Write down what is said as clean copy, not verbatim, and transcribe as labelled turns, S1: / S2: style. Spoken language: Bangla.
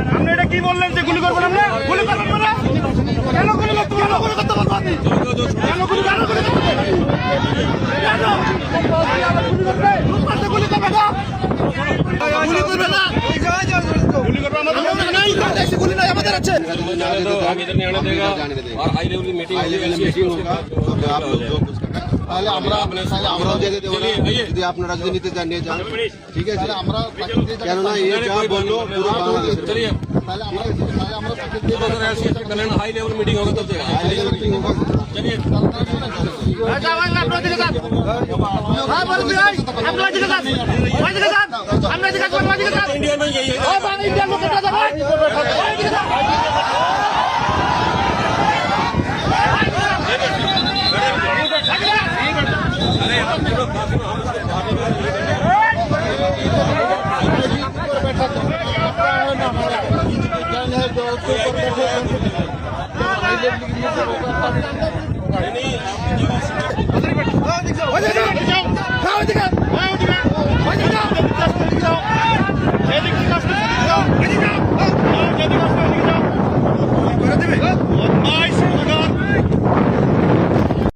S1: আপনি এটা কি বললেন যে গুলি করবেন? আমরা গুলি করবেন না? কেন গুলি করতে পারবো? আপনি কেন গুলি করতে পারবো? গুলি করবে না? গুলি করবে না? गुली कर गुली नहीं हमारे अच्छे
S2: हम इधर नहीं आने देगा और हाई लेवल की मीटिंग होगा
S3: आप लोग जो कुछ তাহলে আমরা যেতে দেব না যদি আপনারা যদি নিতে চান নিয়ে যান ঠিক আছে কেন না এই যা বললো পুরো বাংলাদেশ
S2: चलिए
S3: তাহলে আমরা
S2: हाई लेवल मीटिंग होगा तब चलिए इंडिया में यही है
S3: जो